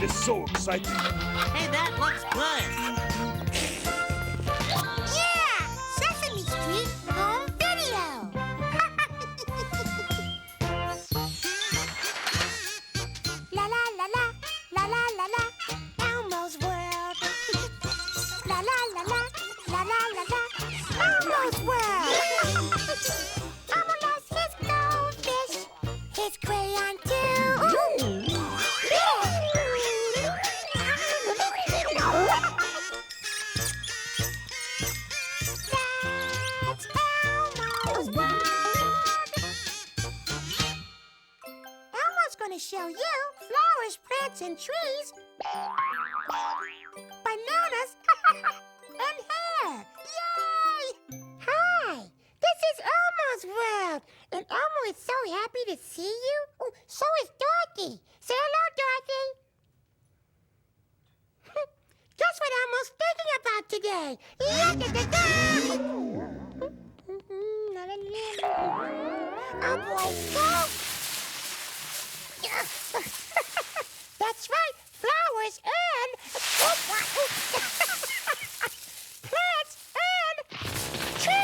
is so exciting. Hey, that looks good. Yeah! Sesame Street home video. La la la la, la la la la, Elmo's world. La la la la, la la la la, Elmo's world. Elmo loves his goldfish, his crayon too. That's Elmo's world. Elmo's gonna show you flowers, plants, and trees, bananas, and hair. Yay! Hi, this is Elmo's world, and Elmo is so happy to see you. Oh, so is Dorothy. Say hello, Dorothy. Guess what Elmo's thinking about today? Oh boy, go! That's right, flowers and plants and trees.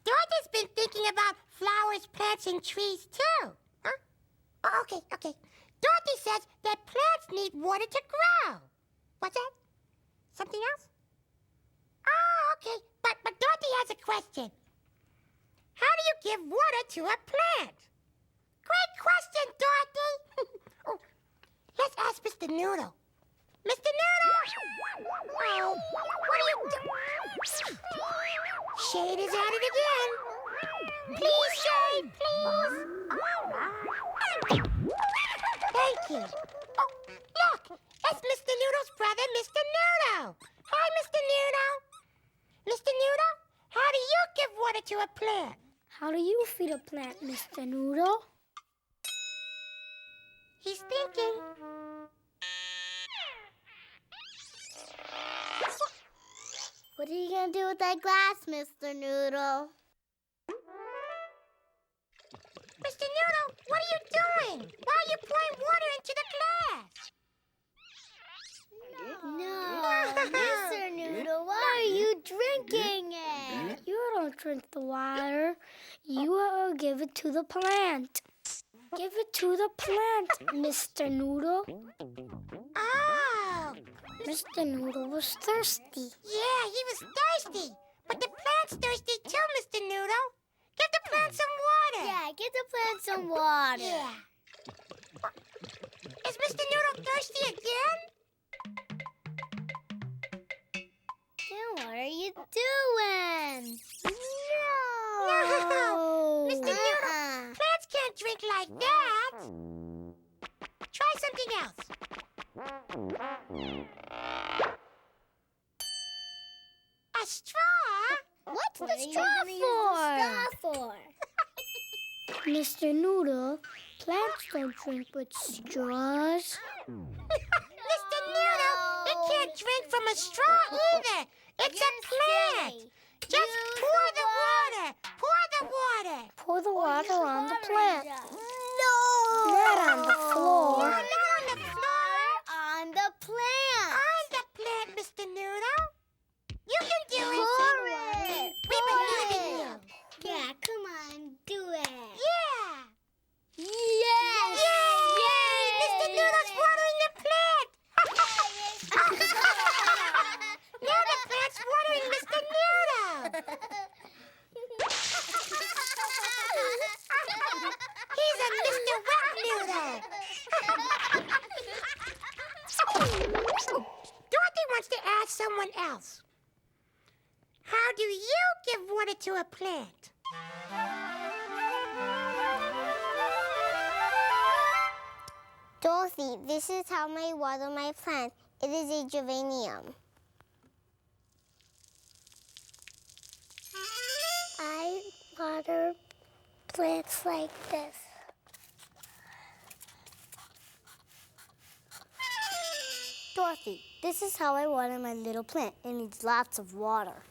Dorothy's been thinking about flowers, plants, and trees, too. Huh? Oh, okay. Dorothy says that plants need water to grow. What's that? Something else? Oh, okay. But Dorothy has a question. How do you give water to a plant? Great question, Dorothy. Oh, let's ask Mr. Noodle. Mr. Noodle! Oh, what are you doing? Shade is at it again. Please, Shade, please. Thank you. Oh, look, it's Mr. Noodle's brother, Mr. Noodle. Hi, Mr. Noodle. Mr. Noodle, how do you give water to a plant? How do you feed a plant, Mr. Noodle? He's thinking. What are you going to do with that glass, Mr. Noodle? Mr. Noodle, what are you doing? Why are you pouring water into the glass? No, Mr. Noodle, why are you drinking it? You don't drink the water. You will give it to the plant. Give it to the plant, Mr. Noodle. Oh, Mr. Noodle was thirsty. yeah, he was thirsty. But the plant's thirsty too, Mr. Noodle. Give the plant some water. Yeah, give the plant some water. Yeah. Is Mr. Noodle thirsty again? Then what are you doing? No. Mr. Noodle, plants can't drink like that. Try something else. A straw? What's the straw for? Mr. Noodle, plants don't drink with straws. Mr. Noodle, it can't drink from a straw either. It's a plant. Just pour the water. Pour the water. Pour the water on the plant. No. Not on the floor. Not on the floor. On the plant. On the plant, Mr. Noodle. You can do it. Pour it. We believe in you. Yeah, come on, do it. Yeah. Yes! Yay! Mr. Noodle's watering the plant. Now the plant's watering Mr. Noodle. He's a Mr. Wet Noodle. Dorothy wants to ask someone else. How do you give water to a plant? Dorothy, this is how I water my plant. It is a geranium. I water plants like this. Dorothy, this is how I water my little plant. It needs lots of water.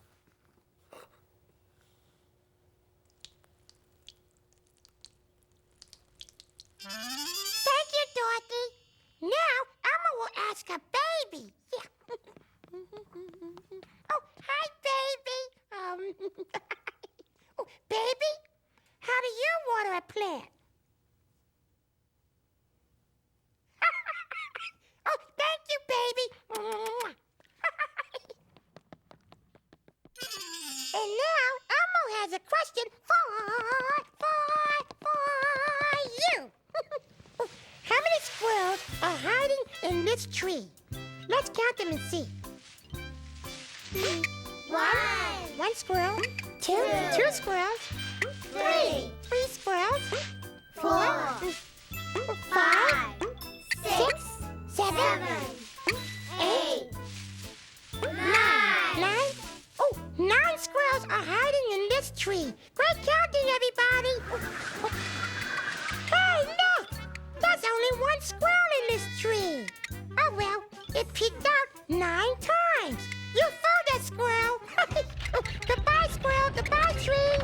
Thank you, Dorothy. Now, Elmo will ask a baby. Yeah. Oh, hi, baby. Oh, baby, how do you water a plant? Oh, thank you, baby. And now, Elmo has a question for you. How many squirrels are hiding in this tree? Let's count them and see. One squirrel. Two squirrels. Three squirrels. 4. 5. 6. 7. 8. 9. Oh, 9 squirrels are hiding in this tree. Great counting, everybody. Hey, look! There's only 1 squirrel in this tree. Oh, well, it peeked out 9 times. You fooled us, squirrel. Goodbye, squirrel. Goodbye, tree.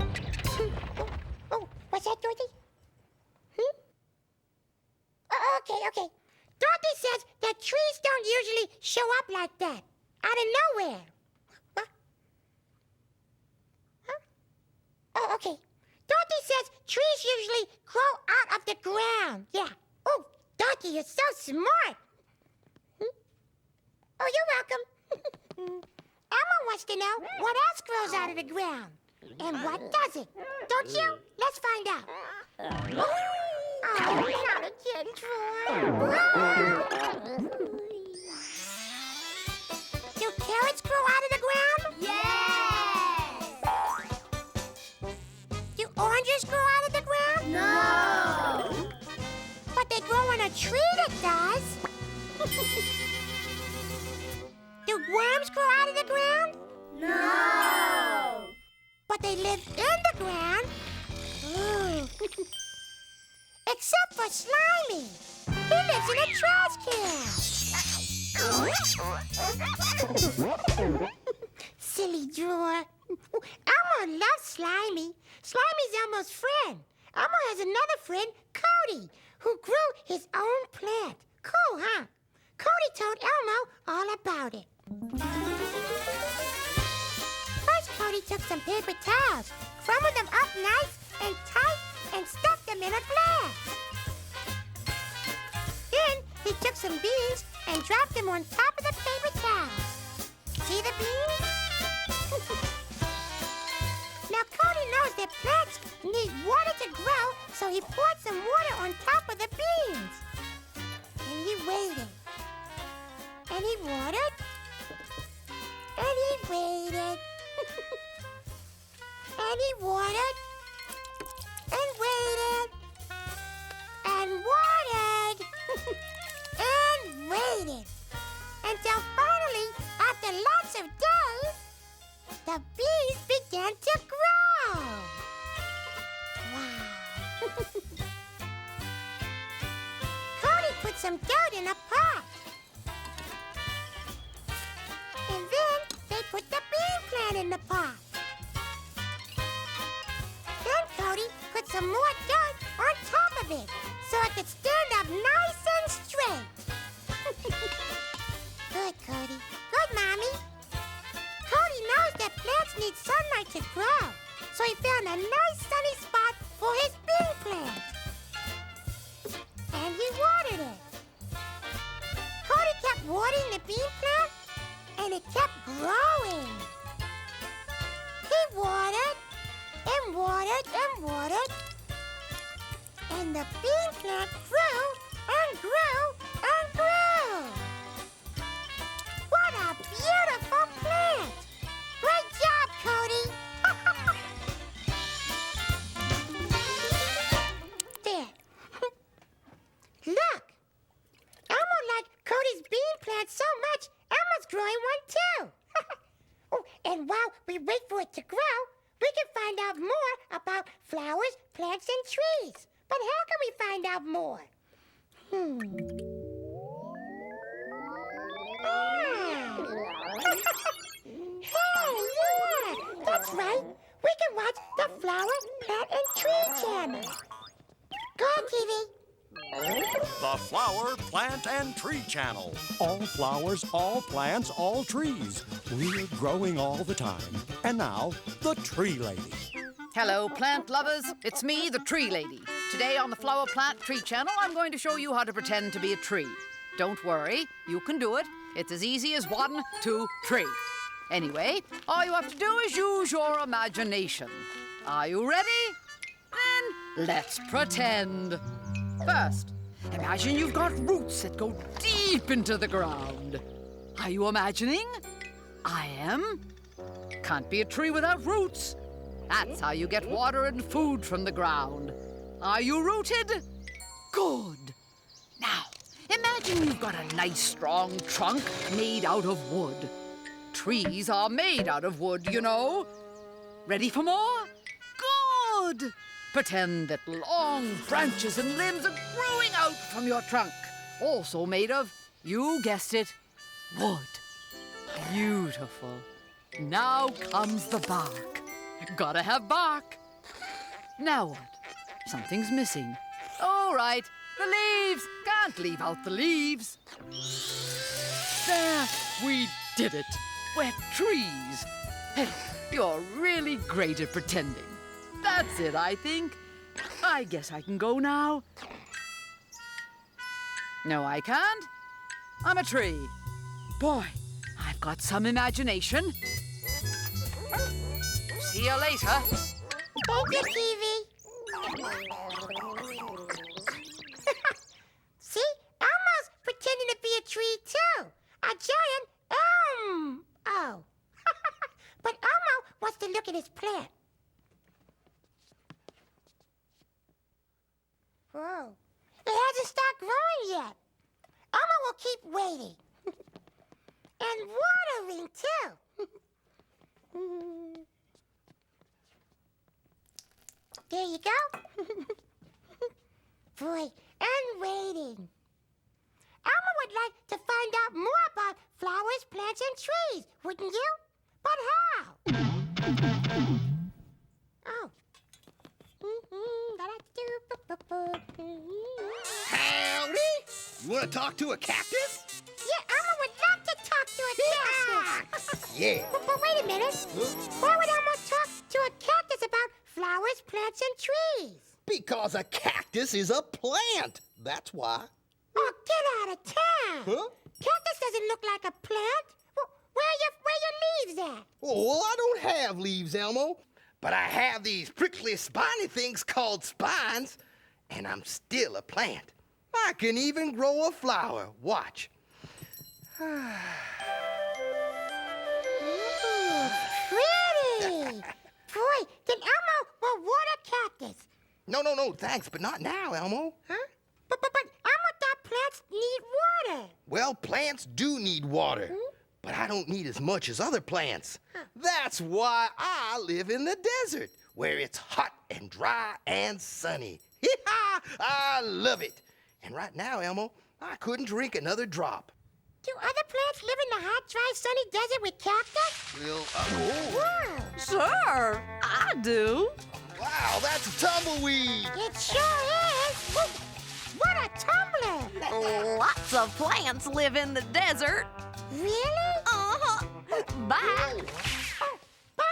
Oh, what's that, Dorothy? Okay. Dorothy says that trees don't usually show up like that, out of nowhere. Huh? Oh, okay. Dorothy says trees usually grow out of the ground. Yeah. Oh, Dorothy, you're so smart. Oh, you're welcome. Elmo wants to know what else grows out of the ground. And what does it? Don't you? Let's find out. Oh, not again, Troy. Do carrots grow out of the ground? Yes! Do oranges grow out of the ground? No! But they grow on a tree that does. Do worms grow out of the ground? No! But they live in the ground. Ooh. Except for Slimy. He lives in a trash can. Silly drawer. Elmo loves Slimy. Slimy's Elmo's friend. Elmo has another friend, Cody, who grew his own plant. Cool, huh? Cody told Elmo all about it. First, Cody took some paper towels, crumbled them up nice and tight, and stuffed them in a glass. Then he took some beans and dropped them on top of the paper towels. See the beans? Now Cody knows that plants need water to grow, so he poured some water on top of the beans. And he waited. And he watered. And he waited. And he watered. And waited. And watered. And waited. Until finally, after lots of days, the bees began to grow. Wow. Cody put some dirt in a pot. And then they put the bean plant in the pot. Then Cody put some more dirt on top of it so it could stand up nice and straight. Good, Cody. Good, Mommy. Cody knows that plants need sunlight to grow, so he found a nice sunny spot for his bean plant. And he watered it. Cody kept watering the bean plant, and it kept growing. He watered and watered and watered, and the bean plant grew and grew and grew. What a beautiful plant! Great job, Cody! There. Look, growing one too. Oh, and while we wait for it to grow, we can find out more about flowers, plants, and trees. But how can we find out more? Hey, yeah! That's right. We can watch the Flower, Plant, and Tree Channel. Go on, TV. The Flower, Plant, and Tree Channel. All flowers, all plants, all trees. We're growing all the time. And now, the Tree Lady. Hello, plant lovers. It's me, the Tree Lady. Today on the Flower Plant Tree Channel, I'm going to show you how to pretend to be a tree. Don't worry, you can do it. It's as easy as 1, 2, 3. Anyway, all you have to do is use your imagination. Are you ready? Then let's pretend. First, imagine you've got roots that go deep into the ground. Are you imagining? I am. Can't be a tree without roots. That's how you get water and food from the ground. Are you rooted? Good. Now, imagine you've got a nice strong trunk made out of wood. Trees are made out of wood, you know. Ready for more? Good. Pretend that long branches and limbs are growing out from your trunk. Also made of, you guessed it, wood. Beautiful. Now comes the bark. Gotta have bark. Now what? Something's missing. All right, the leaves. Can't leave out the leaves. There, we did it. We're trees. Hey, you're really great at pretending. That's it, I think. I guess I can go now. No, I can't. I'm a tree. Boy, I've got some imagination. See you later. Thank you, TV. See? Elmo's pretending to be a tree, too. A giant elm. Oh. But Elmo wants to look at his plant. Whoa. It hasn't started growing yet. Elmo will keep waiting. And watering, too. There you go. Boy, and waiting. Elmo would like to find out more about flowers, plants, and trees, wouldn't you? But how? Oh. Howdy! You want to talk to a cactus? Yeah, Elmo would love to talk to a cactus. Yeah. But wait a minute. Why would Elmo talk to a cactus about flowers, plants, and trees? Because a cactus is a plant. That's why. Oh, get out of town. Huh? Cactus doesn't look like a plant. Where your leaves at? Oh, well, I don't have leaves, Elmo. But I have these prickly, spiny things called spines. And I'm still a plant. I can even grow a flower. Watch. Pretty. Boy, then Elmo will water cactus. No, thanks, but not now, Elmo. Huh? But Elmo thought plants need water. Well, plants do need water. But I don't need as much as other plants. That's why I live in the desert, where it's hot and dry and sunny. I love it. And right now, Elmo, I couldn't drink another drop. Do other plants live in the hot, dry, sunny desert with cactus? Well, Wow. Sure, I do. wow, that's a tumbleweed. It sure is. What a tumbler. Lots of plants live in the desert. Really? Uh-huh. Bye. Oh, bye,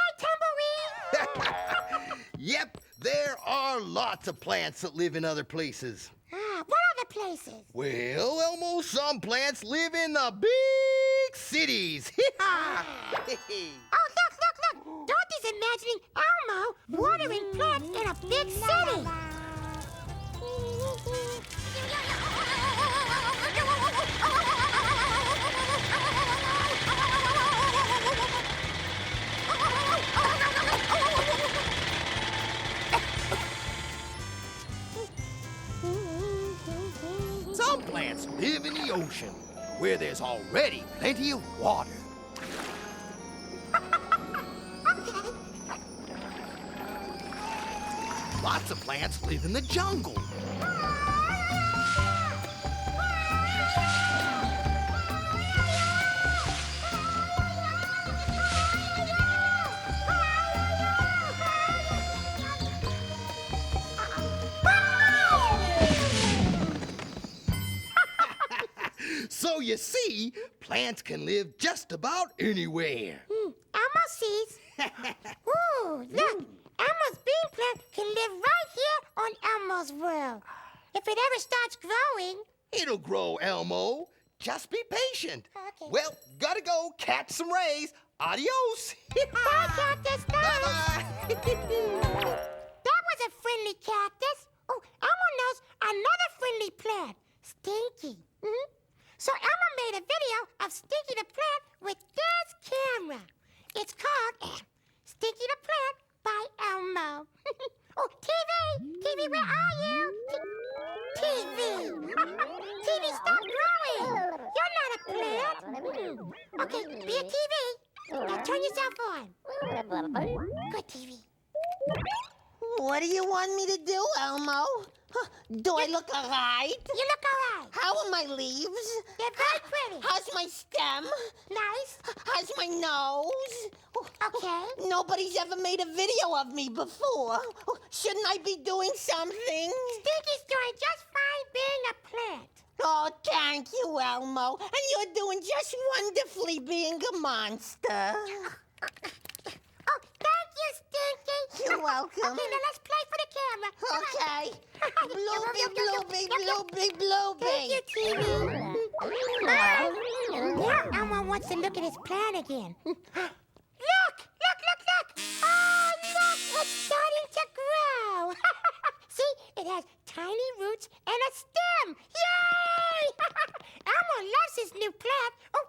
tumbleweed. Yep, there are lots of plants that live in other places. What other places? Well, Elmo, some plants live in the big cities. Oh, look. Dorothy's imagining Elmo watering plants in a big city. Some plants live in the ocean. where there's already plenty of water. Lots of plants live in the jungle. So you see, plants can live just about anywhere. Elmo sees. Ooh, look. Elmo's bean plant can live right here on Elmo's world. If it ever starts growing... It'll grow, Elmo. Just be patient. Okay. Well, gotta go catch some rays. Adios. Bye, Cactus. Bye-bye. That was a friendly cactus. Oh, Elmo knows another friendly plant, Stinky. So Elmo made a video of Stinky the plant with this camera. It's called Stinky the Plant by Elmo. Oh, TV! TV, where are you? TV! TV, stop growing! You're not a plant! Okay, be a TV. Now turn yourself on. Good TV. What do you want me to do, Elmo? Huh, do I look all right? You look all right. How are my leaves? They're very pretty. How's my stem? Nice. How's my nose? Okay. Nobody's ever made a video of me before. Shouldn't I be doing something? Stinky's doing just fine being a plant. Oh, thank you, Elmo. And you're doing just wonderfully being a monster. Oh, thank you, Stinky. You're welcome. Okay, now let's play for the camera. Come Okay. on. Bloopy, bloopy, bloopy, Thank you, bloopy. TV. Now Elmo wants to look at his plant again. Look! Oh, look! It's starting to grow. See, it has tiny roots and a stem. Yay! Elmo loves his new plant. Oh,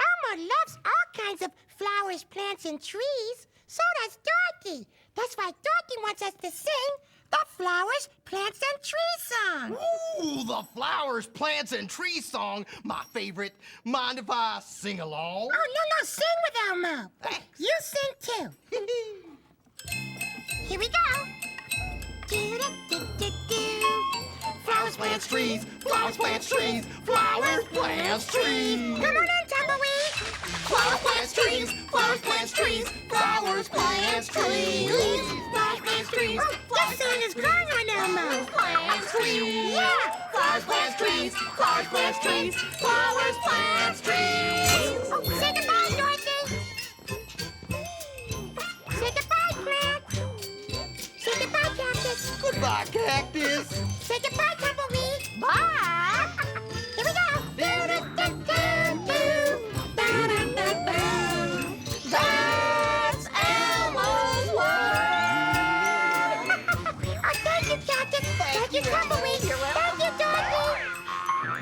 Elmo loves all kinds of flowers, plants, and trees. So does Dorothy. That's why Dorothy wants us to sing the Flowers, Plants, and Trees song. Ooh, the flowers, plants, and trees song. My favorite. Mind if I sing along? Oh, no, sing with Elmo. Thanks. You sing too. Here we go. Do-da-do-do-do. Flowers, plants, trees. Flowers, plants, trees. Flowers, plants, trees. Come on in, Tumbleweed. Flowers, plants, trees. Flowers, plants, trees. Flowers, plants, trees. Flowers, plants, trees. This song is growing on Elmo. Plants, trees. Yeah. Flowers, plants, trees. Flowers, plants, trees. Flowers, plants, trees. Oh, say goodbye, Dorothy. Say goodbye, plant. Say goodbye, Cactus. Goodbye, cactus. Say goodbye, Tumbleweed. Bye. Here we go. That's Elmo's world. Oh, thank you, Cactus. Thank you, Tumbleweed. Thank you, Dorothy.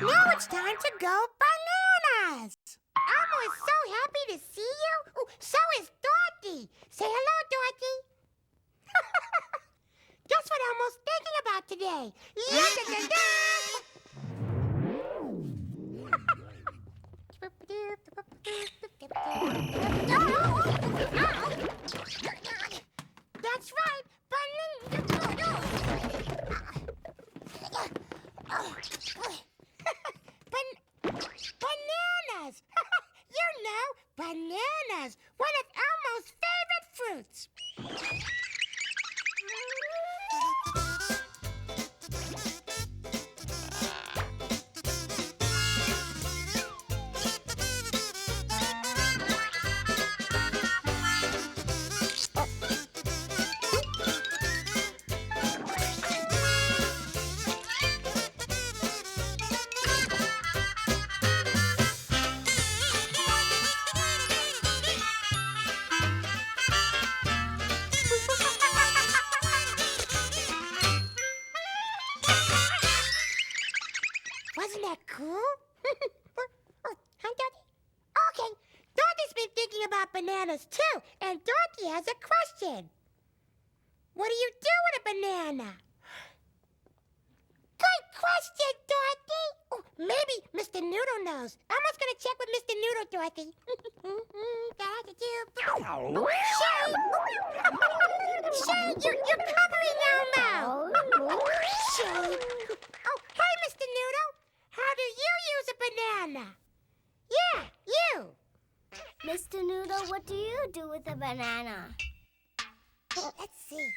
Now it's time to go bananas. Elmo is so happy to see you. Oh, so is Dorothy. Say hello, Dorothy. Guess what Elmo's thinking about today? That's right, bananas. You know, bananas, one of Elmo's favorite fruits. Wasn't that cool? Hi, Dorothy. Okay, Dorothy's been thinking about bananas too, and Dorothy has a question. What do you do with a banana? Good question, Dorothy. Oh, maybe Mr. Noodle knows. Elmo's gonna check with Mr. Noodle, Dorothy. Shade, you're covering Elmo. Shade. Oh, hey, Mr. Noodle. How do you use a banana? Yeah, you. Mr. Noodle, what do you do with a banana? Let's see.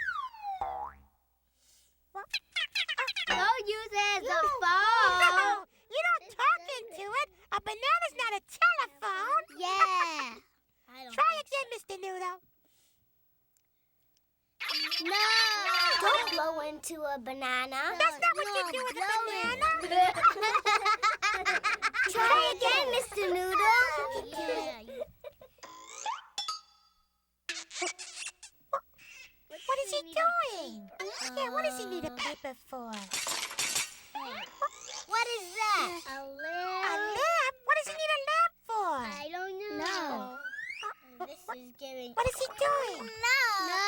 Don't use it as a No, phone. you don't talk into it. A banana's not a telephone. Yeah. Try again, Mr. Noodle. No. Don't blow into a banana. That's not what you do with a banana. Try again, Mr. Noodle. What is he doing? Yeah, what does he need a paper for? What is that? A A lamp. lamp? What does he need a lamp for? I don't know. This is giving. What is he doing? No. No.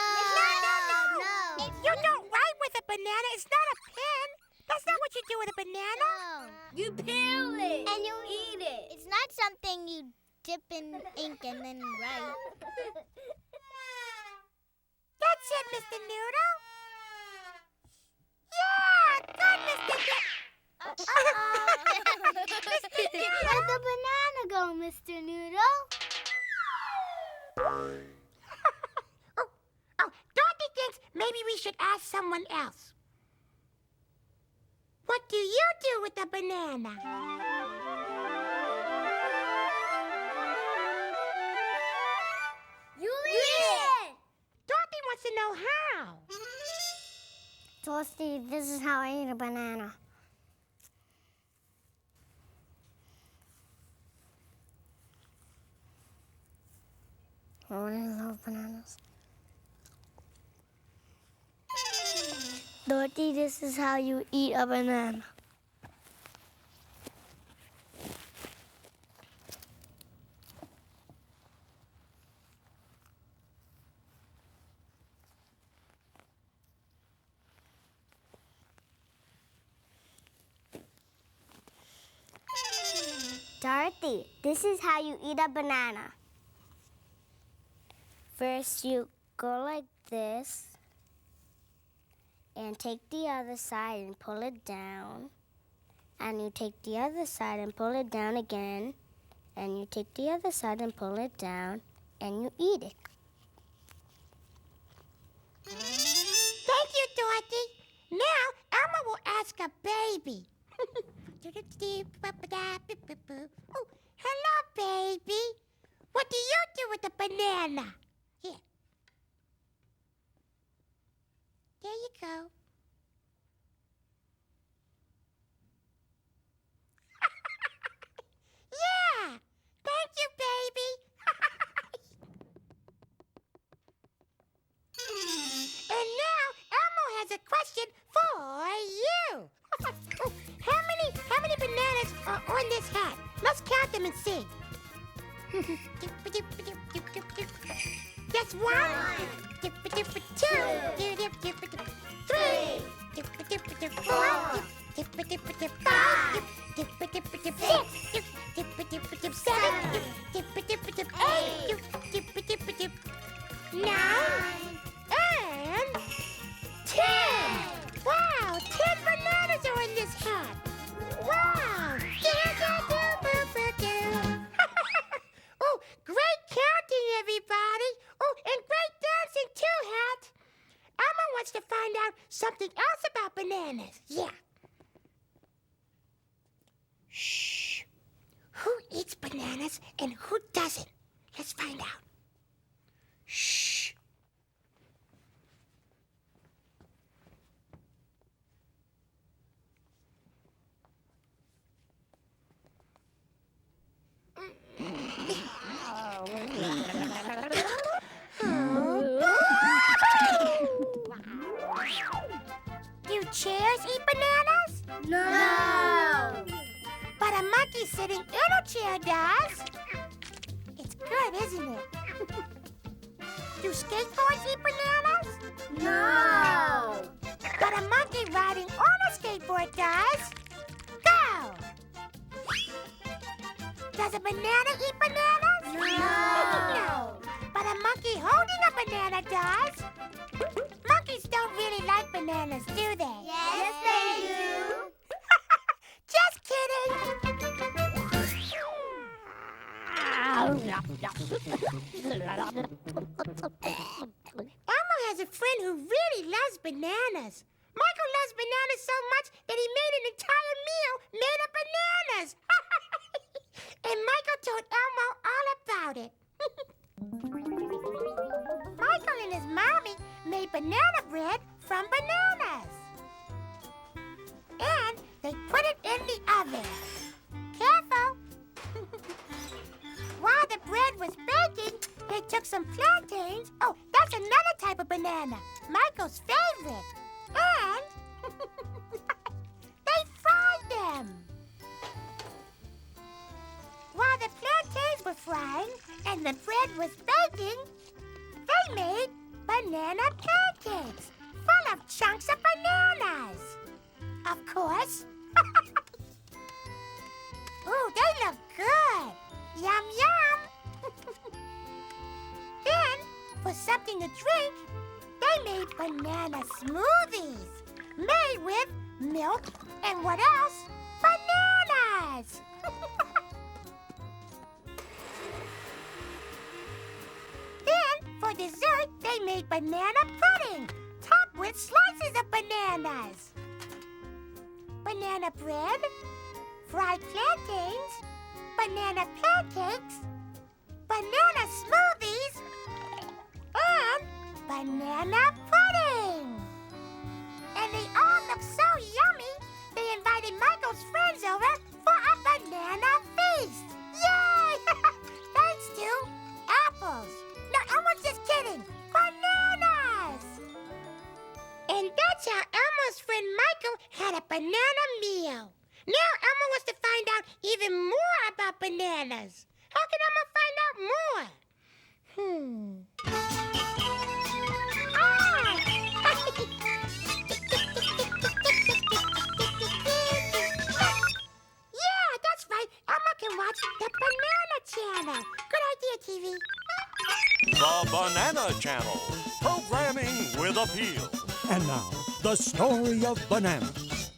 You don't write with a banana. It's not a pen. That's not what you do with a banana. You peel it. And you eat it. It's not something you dip in ink and then write. That's it, Mr. Noodle. Yeah, good, Mr. Where'd the banana go, Mr. Noodle? Oh, Dorothy thinks maybe we should ask someone else. What do you do with a banana? You eat it. Dorothy wants to know how. Toasty, this is how I eat a banana. I really love bananas. Dorothy, this is how you eat a banana. Dorothy, this is how you eat a banana. First, you go like this and take the other side and pull it down. And you take the other side and pull it down again. And you take the other side and pull it down and you eat it. Thank you, Dorothy. Now, Elmo will ask a baby. Oh, hello, baby. What do you do with a banana? Here. There you go. Yeah. Thank you, baby. And now Elmo has a question for you. Oh, how many bananas are on this hat? Let's count them and see. That's one. Two. Three. Four. Five. Six. Seven. Eight. 9. And 10. Wow, 10 bananas are in this hat. Wow. Oh, great counting, everybody. Oh, and great dancing too, Hat. Elmo wants to find out something else about bananas. Yeah. Shh. Who eats bananas and who doesn't? Let's find out. Shh. Do chairs eat bananas? No! But a monkey sitting in a chair does. It's good, isn't it? Do skateboards eat bananas? No! But a monkey riding on a skateboard before it does. Go! Does a banana eat bananas? No. But a monkey holding a banana does. Monkeys don't really like bananas, do they? Yes, they do. Just kidding. Elmo has a friend who really loves bananas. Michael loves bananas so much that he made an entire meal made of bananas. And Michael told Elmo all about it. Michael and his mommy made banana bread from bananas. And they put it in the oven. Careful! While the bread was baking, they took some plantains. Oh, that's another type of banana, Michael's favorite. And they fried them. While the plantains were frying and the bread was baking, they made banana pancakes full of chunks of bananas. Of course. Ooh, they look good. Yum, yum. Then, for something to drink, they made banana smoothies made with milk and what else? Bananas. Then, for dessert, they made banana pudding topped with slices of bananas. Banana bread, fried plantains, banana pancakes, banana smoothies, and banana pudding. And they all look so yummy, they invited Michael's friends over for a banana feast. Yay! Thanks to apples. No, I was just kidding. Bananas! And that's how Elmo's friend Michael had a banana meal. Now Elmo wants to find out even more about bananas. How can Elmo find out more? Yeah, that's right. Elmo can watch the Banana Channel. Good idea, TV. The Banana Channel, programming with appeal. And now, the story of bananas.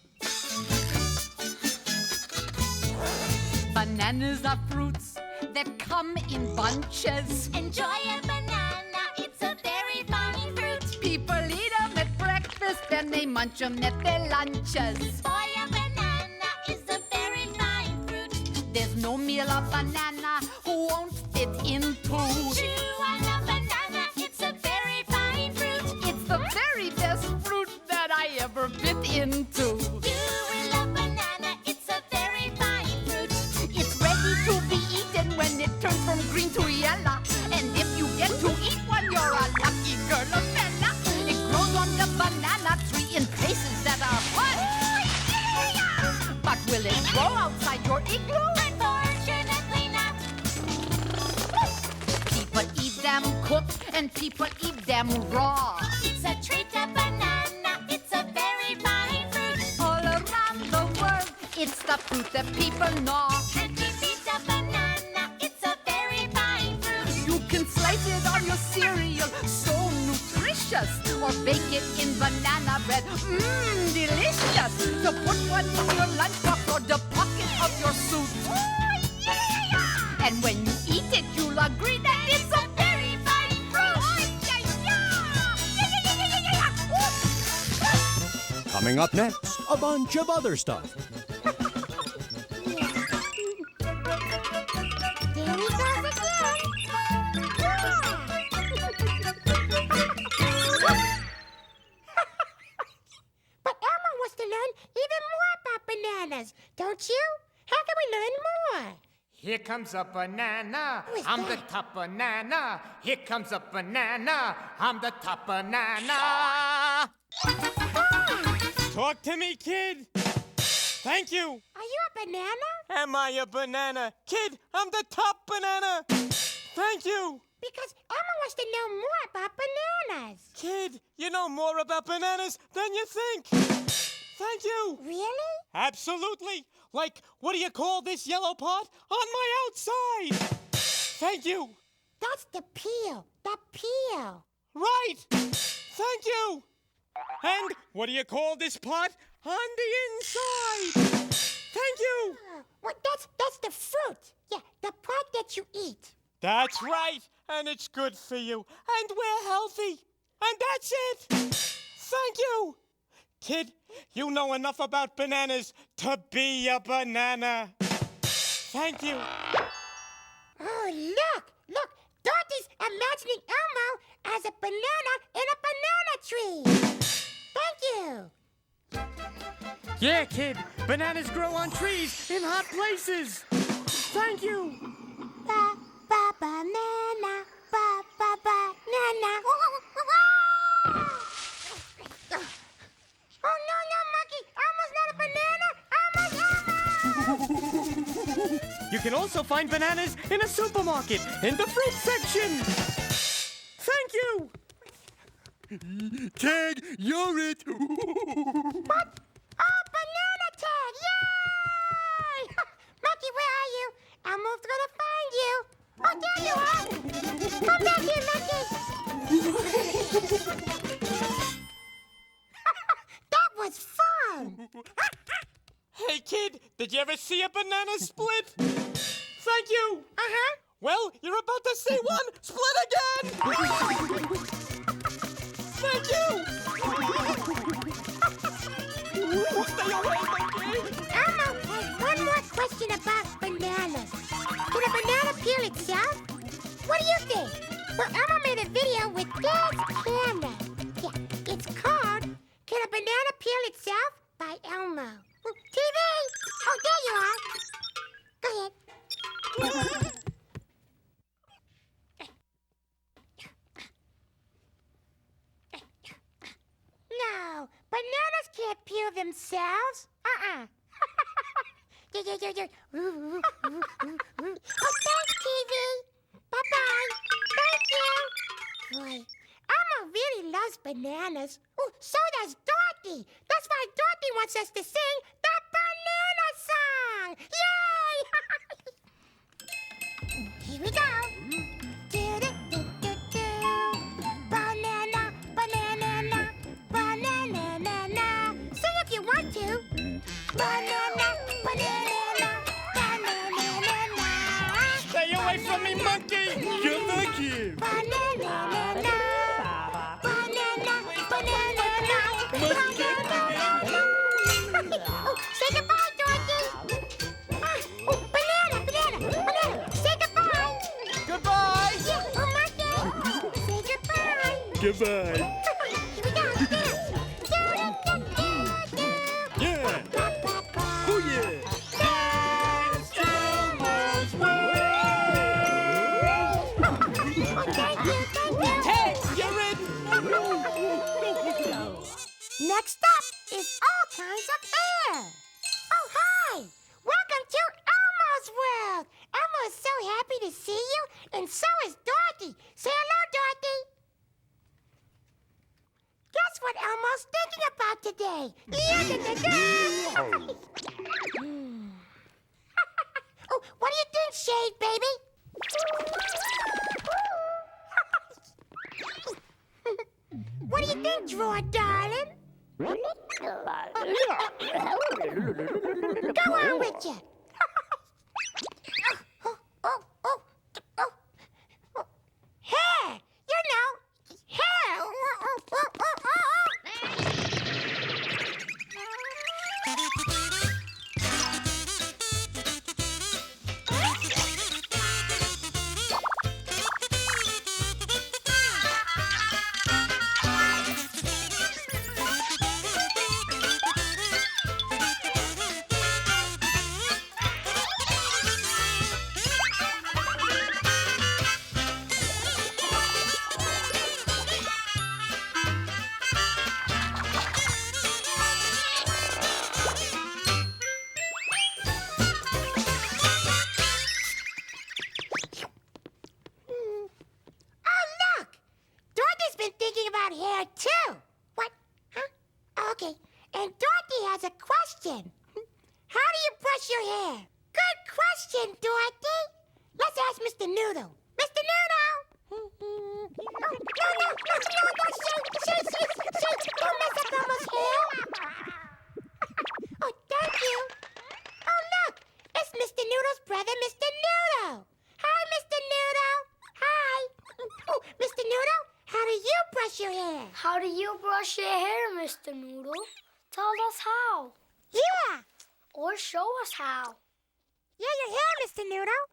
Bananas are fruits that come in bunches. Enjoy a banana, it's a very fine fruit. People eat them at breakfast and they munch them at their lunches. Boy, a banana is a very fine fruit. There's no meal of banana who won't fit into. Chew on a banana, it's a very fine fruit. It's the very best fruit that I ever bit into. You will love banana, it's a very fine fruit. It's ready to be eaten when it turns from green to yellow. And if you get to eat one, you're a lucky girl or fella. It grows on the banana tree in places that are fun. But will it grow outside your igloo? Unfortunately not. People eat them cooked and people eat them raw. It's a treat, a banana, it's a very fine fruit. All around the world, it's the fruit that people gnaw. And if it's a banana, it's a very fine fruit. You can slice it on your cereal, so nutritious. Or bake it in banana bread, delicious. So put one in your lunchbox or the pocket of your suit. And when you eat it, you'll agree that it's a very fine fruit. Coming up next, a bunch of other stuff. There he goes again. But Elmo wants to learn even more about bananas, don't you? How can we learn more? Here comes a banana, Who is I'm the that? top banana. Here comes a banana, I'm the top banana. Talk to me, kid. Thank you. Are you a banana? Am I a banana? Kid, I'm the top banana. Thank you. Because Elmo wants to know more about bananas. Kid, you know more about bananas than you think. Thank you. Really? Absolutely. Like, what do you call this yellow pot on my outside? Thank you. That's the peel. The peel. Right. Thank you. And what do you call this pot on the inside? Thank you. Well, that's the fruit. Yeah, the part that you eat. That's right. And it's good for you. And we're healthy. And that's it. Thank you. Kid, you know enough about bananas to be a banana. Thank you. Oh, look. Look. Dorothy's imagining Elmo as a banana in a banana tree. Thank you. Yeah, kid. Bananas grow on trees in hot places. Thank you. Banana. Banana. Oh, no, Monkey. Elmo's not a banana. Elmo's Elmo. You can also find bananas in a supermarket in the fruit section. Thank you. Ted, you're it. What? Oh, banana Ted! Yay! Monkey, where are you? Elmo's gonna find you. Oh, there you are. Come back here, Monkey. That was fun. Hey, kid, did you ever see a banana split? Thank you. Uh-huh. Well, you're about to see one split again. Thank you. Stay away, monkey. Elmo has one more question about bananas. Can a banana peel itself? What do you think? Well, Elmo made a video with Dad's camera. Yeah, it's called Can a Banana Peel Itself by Elmo. TV! Oh, there you are. Go ahead. No, bananas can't peel themselves. Oh, thanks, TV. Bye-bye. Thank you. Boy, Elmo really loves bananas. Oh, so does Dorothy. That's why Dorothy wants us to sing the banana song. Yay! Here we go. Banana, banana, banana. Sing if you want to. Banana, banana, banana. Stay away from me, monkey. You're the kid. Banana, banana, oh, say goodbye, Dorothy. Oh, banana. Say goodbye. Goodbye. Yeah, oh, monkey. Say goodbye. Goodbye. Here we go. Yeah. Oh, yeah. Thank you. Hey, you're in. Next up is all kinds of air. Oh, hi. Welcome to Elmo's World. Elmo is so happy to see you, and so is Dorothy. Say hello, Dorothy. Guess what Elmo's thinking about today? Oh, what do you think, Shade Baby? What do you think, Drawer Darling? Go on with you. Hair, you know, hair. And Dorothy has a question. How do you brush your hair? Good question, Dorothy. Let's ask Mr. Noodle. Mr. Noodle! No, shake. Don't mess up Elmo's hair. Oh, thank you. Oh, look. It's Mr. Noodle's brother, Mr. Noodle. Hi, Mr. Noodle. Hi. Oh, Mr. Noodle, how do you brush your hair? How do you brush your hair, Mr. Noodle? Tell us how. Yeah. Or show us how. Yeah, your hair, Mr. Noodle.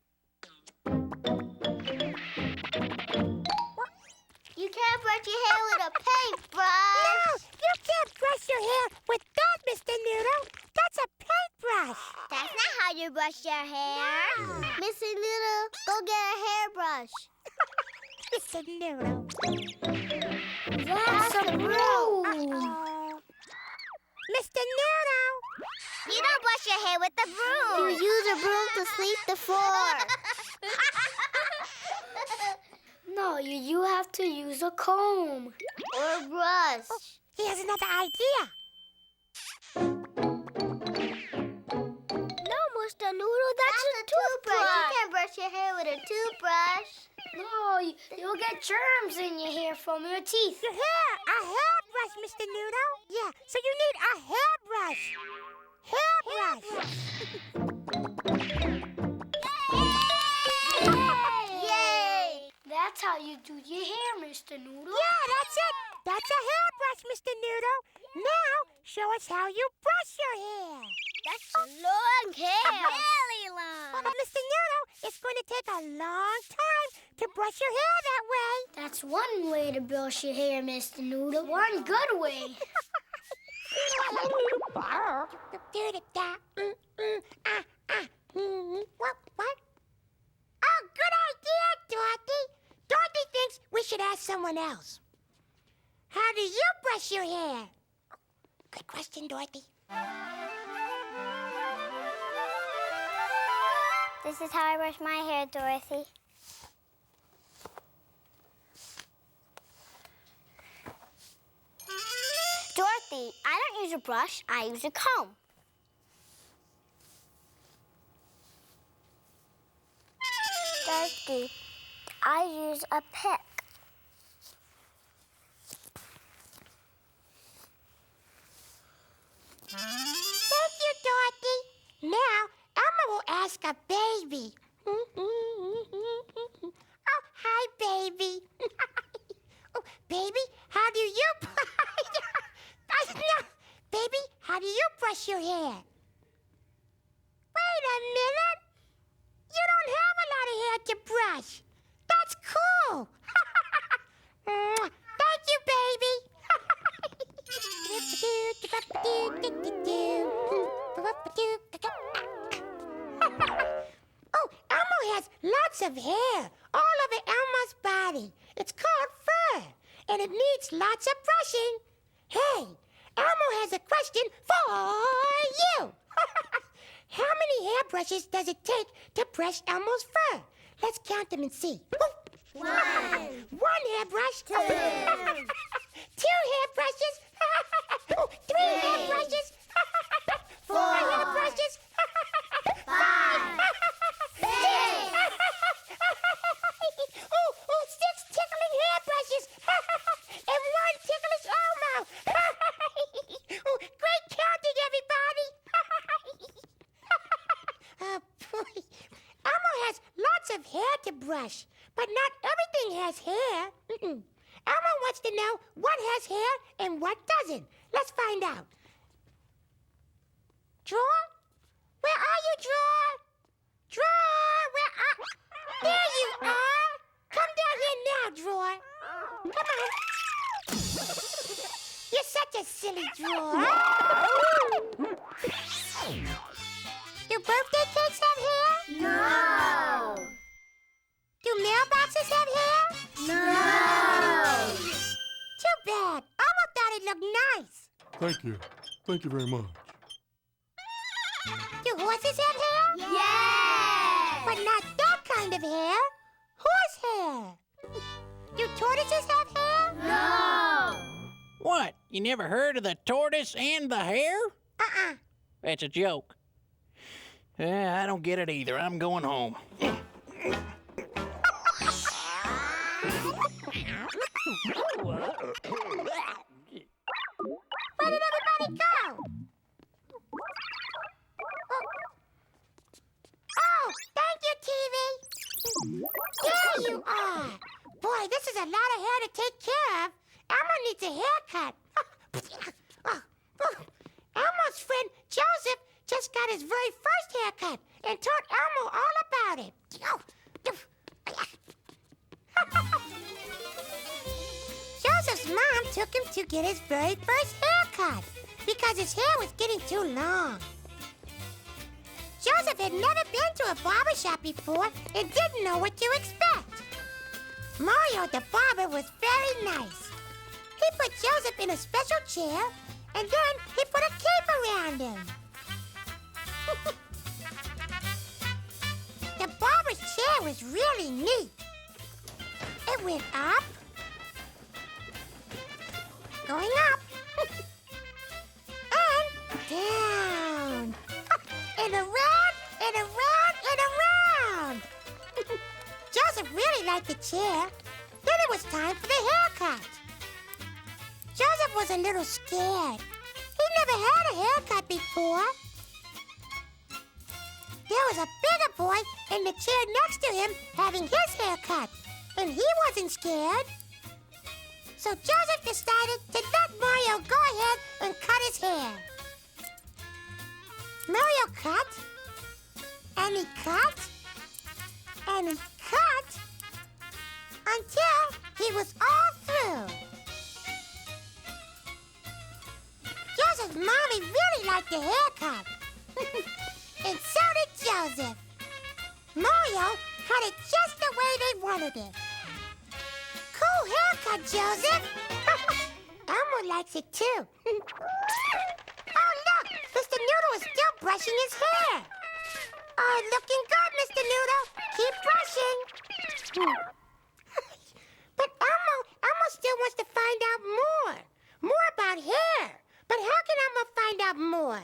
You can't brush your hair with a paintbrush. No, you can't brush your hair with that, Mr. Noodle. That's a paintbrush. That's not how you brush your hair. Mr. Noodle, go get a hairbrush. Mr. Noodle. That's a broom. Uh-oh. Mr. Noodle. You don't brush your hair with the broom. You use a broom to sweep the floor. No, you have to use a comb. Or a brush. He has another idea. No, Mr. Noodle, that's a toothbrush. You can't brush your hair with a toothbrush. No, you'll get germs in your hair from your teeth. Your hair, a hairbrush, Mr. Noodle. Yeah, so you need a hairbrush. Yay! That's how you do your hair, Mr. Noodle. Yeah, that's it. That's a hairbrush, Mr. Noodle. Now, show us how you brush your hair. That's a long hair. Really long. Well, Mr. Noodle, it's going to take a long time to brush your hair that way. That's one way to brush your hair, Mr. Noodle. One good way. What? Oh, good idea, Dorothy. Dorothy thinks we should ask someone else. How do you brush your hair? Good question, Dorothy. This is how I brush my hair, Dorothy. Dorothy, I don't use a brush, I use a comb. Dorothy, I use a pick. Thank you, Dorothy. Now, Elmo will ask a baby. Oh, hi, baby. Oh, baby, how do you... No, baby, how do you brush your hair? Wait a minute. You don't have a lot of hair to brush. That's cool. Thank you, baby. Oh, Elmo has lots of hair all over Elmo's body. It's called fur, and it needs lots of brushing. Hey, Elmo has a question for you. How many hairbrushes does it take to brush Elmo's fur? Let's count them and see. One. One hairbrush. Two. 2 hairbrushes. 3 hairbrushes. 4 hairbrushes. 5. 6. Oh, 6 tickling hairbrushes. And 1 ticklish Elmo. Oh, great counting, everybody. Oh, boy. Elmo has lots of hair to brush, but not everything has hair. Elmo wants to know what has hair and what doesn't. Let's find out. Drawer? Where are you, Drawer? Drawer, where are... There you are. Come down here now, Drawer. Come on. You're such a silly Drawer. Do birthday cakes have hair? No. Do mailboxes have hair? No. Too bad. Elmo thought it looked nice. Thank you. Thank you very much. Do horses have hair? Yes. But not that kind of hair. Horse hair. Do tortoises have hair? No. What? You never heard of the tortoise and the hare? Uh-uh. That's a joke. I don't get it either. I'm going home. Where did everybody go? Oh, thank you, TV. There you are. Boy, this is a lot of hair to take care of. Elmo needs a haircut. Elmo's friend Joseph just got his very first haircut and told Elmo all about it. Joseph's mom took him to get his very first haircut because his hair was getting too long. Joseph had never been to a barber shop before and didn't know what to expect. Mario the barber was very nice. He put Joseph in a special chair and then he put a cape around him. The barber's chair was really neat. It went up, going up, and down, and around, and around, and around. Joseph really liked the chair. Then it was time for the haircut. Joseph was a little scared. He never had a haircut before. There was a bigger boy in the chair next to him having his haircut, and he wasn't scared. So Joseph decided to let Mario go ahead and cut his hair. Mario cut, and he cut, and he cut, until he was all through. Joseph's mommy really liked the haircut. And so did Joseph. Mario cut it just the way they wanted it. Cool haircut, Joseph. Elmo likes it too. Oh, look! Mr. Noodle is still brushing his hair. Oh, looking good, Mr. Noodle. Keep brushing. But Elmo still wants to find out more. More about hair. But how can Elmo find out more?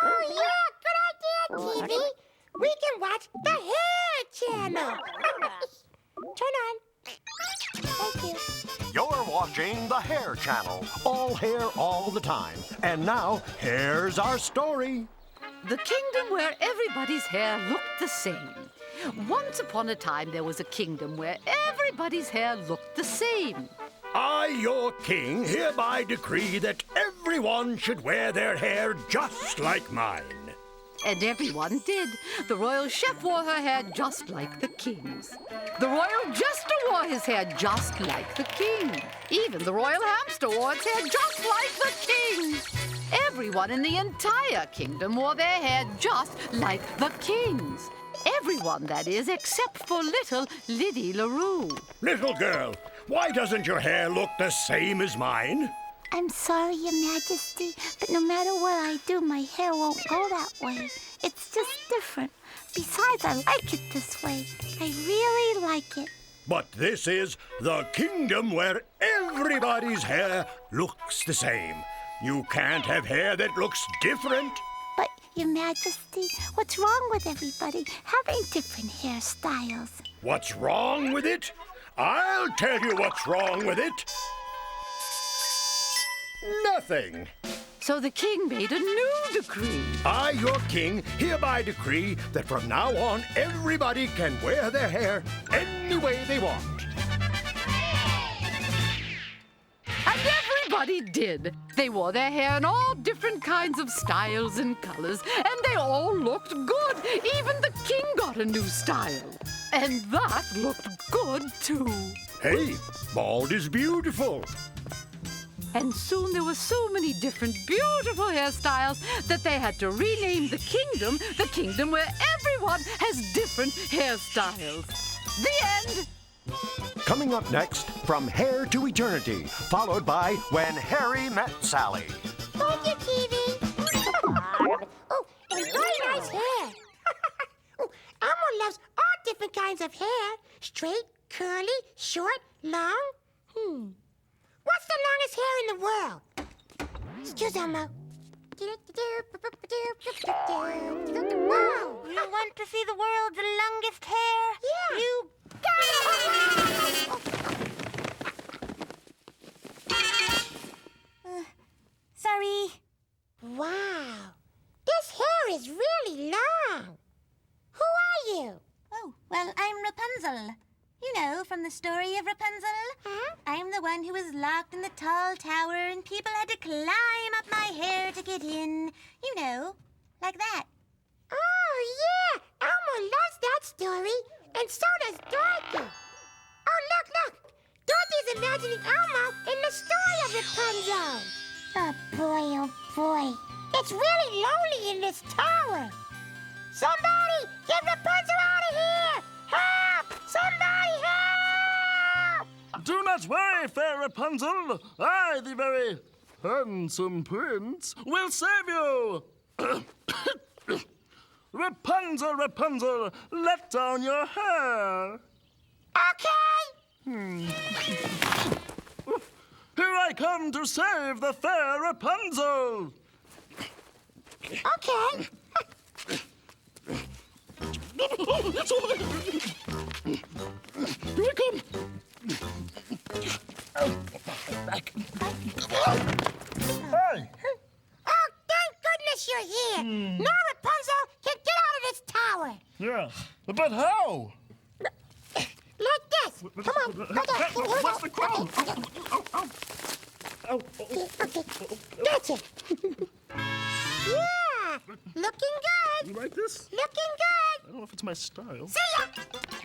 Oh, yeah, good idea, TV. We can watch the Hair Channel. Turn on. Thank you. You're watching the Hair Channel. All hair, all the time. And now, here's our story. The kingdom where everybody's hair looked the same. Once upon a time, there was a kingdom where everybody's hair looked the same. I, your king, hereby decree that everyone should wear their hair just like mine. And everyone did. The royal chef wore her hair just like the king's. The royal jester wore his hair just like the king. Even the royal hamster wore its hair just like the king's. Everyone in the entire kingdom wore their hair just like the king's. Everyone, that is, except for little Liddy LaRue. Little girl, why doesn't your hair look the same as mine? I'm sorry, Your Majesty, but no matter what I do, my hair won't go that way. It's just different. Besides, I like it this way. I really like it. But this is the kingdom where everybody's hair looks the same. You can't have hair that looks different. But, Your Majesty, what's wrong with everybody having different hairstyles? What's wrong with it? I'll tell you what's wrong with it. Nothing. So the king made a new decree. I, your king, hereby decree that from now on everybody can wear their hair any way they want. And everybody did. They wore their hair in all different kinds of styles and colors, and they all looked good. Even the king got a new style. And that looked good, too. Hey, bald is beautiful. And soon there were so many different beautiful hairstyles that they had to rename the kingdom where everyone has different hairstyles. The end. Coming up next, From Hair to Eternity, followed by When Harry Met Sally. Thank you, TV. Oh, and very nice hair. Oh, Elmo loves all different kinds of hair. Straight, curly, short, long. what's the longest hair in the world? Excuse Elmo. Whoa! You want to see the world's longest hair? Yeah. You sorry. Wow. This hair is really long. Who are you? Oh, well, I'm Rapunzel. You know, from the story of Rapunzel. Huh? I'm the one who was locked in the tall tower and people had to climb up my hair to get in. You know, like that. Oh, yeah. Elmo loves that story. And so does Dorothy. Oh, look. Dorothy's imagining Elmo in the story of Rapunzel. Oh, boy. It's really lonely in this tower. Somebody, get Rapunzel out of here! Help! Somebody help! Do not worry, fair Rapunzel. I, the very handsome prince, will save you. Rapunzel, Rapunzel, let down your hair. Okay. Here I come to save the fair Rapunzel. Okay. It's all right. Here I come. Back. Hey. Oh, thank goodness you're here. Now Rapunzel can get out of this tower. Yeah, but how? Like this. Come on. What's the crown? Okay. That's it. Yeah. Looking good. You like this? Looking good. I don't know if it's my style. See ya.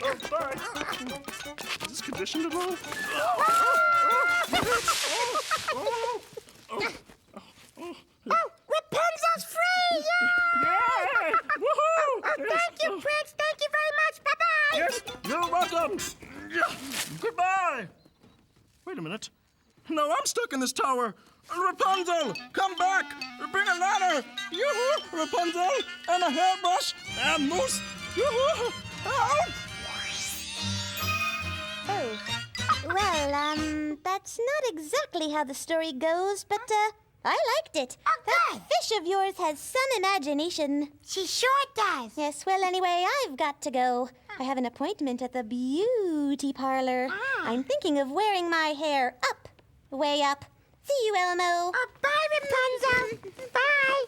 Oh, bye. Is this conditioned at all? Oh, Rapunzel's free! Yeah! Woohoo! Thank you, Prince. Thank you very much. Bye-bye. Yes, you're welcome. Goodbye. Wait a minute. No, I'm stuck in this tower. Rapunzel, come back. Bring a ladder. Yoo-hoo, Rapunzel, and a hairbrush and mousse. Yoo-hoo. Help! Oh, well, that's not exactly how the story goes, but, I liked it. Oh, That good. fish of yours has some imagination. She sure does. Yes, well, anyway, I've got to go. I have an appointment at the beauty parlor. I'm thinking of wearing my hair up, way up. See you, Elmo. Bye, Rapunzel. Bye.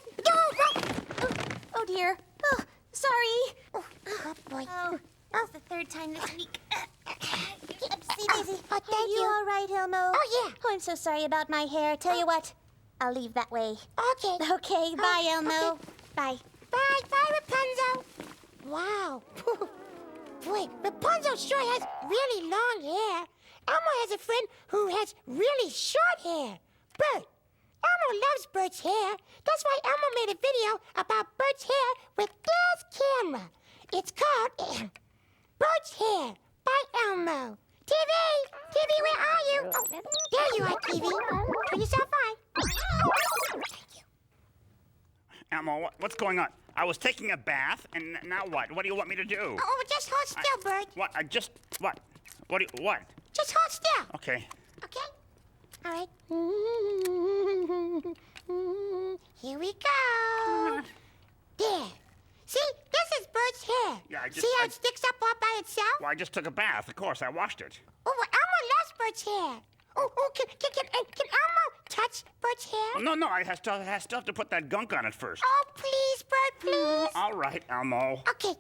Oh, dear. Oh, sorry. Oh, boy. Oh, that's the third time this week. See, Daisy. Oh, thank you. You all right, Elmo? Oh, yeah. Oh, I'm so sorry about my hair. Tell you what, I'll leave that way. Okay. Okay, bye, Elmo. Okay. Bye. Bye, Rapunzel. Wow. Boy, Rapunzel sure has really long hair. Elmo has a friend who has really short hair. Bert. Elmo loves Bert's hair. That's why Elmo made a video about Bert's hair with this camera. It's called Bert's Hair by Elmo. TV! TV, where are you? Oh, there you are, TV. Turn yourself on. Thank you. Elmo, what's going on? I was taking a bath, and now what? What do you want me to do? Oh, just hold still, Bert. What? What? What? Just hold still. Okay. Okay? All right. Here we go. There. See, this is Bert's hair. Yeah, See how it sticks up all by itself? Well, I just took a bath. Of course, I washed it. Oh, well, Elmo loves Bert's hair. Oh, can Elmo touch Bert's hair? No, I still have to put that gunk on it first. Oh, please, Bert, please. All right, Elmo. Okay.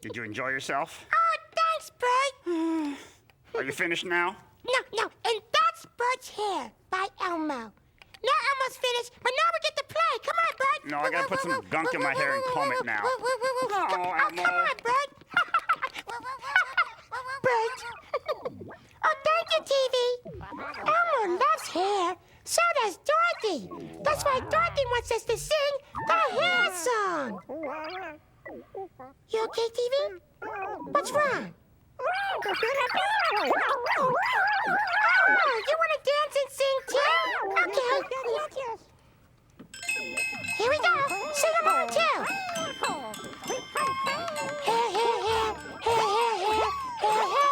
Did you enjoy yourself? Oh, thanks, Bert. Are you finished now? No, and that's Bert's hair by Elmo. Now Elmo's finished, but now we get to play. Come on, Bert. No, I gotta put some gunk in my hair and comb it now. Oh, come on, Bert. Bert. Oh, thank you, TV. Elmo loves hair. So does Dorothy. That's why Dorothy wants us to sing the hair song. You okay, TV? What's wrong? Oh, you want to dance and sing too? Okay. Here we go. Sing along too. Hair, hair, hair, hair, hair, hair, hair, hair.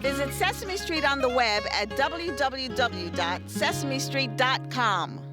Visit Sesame Street on the web at www.sesamestreet.com.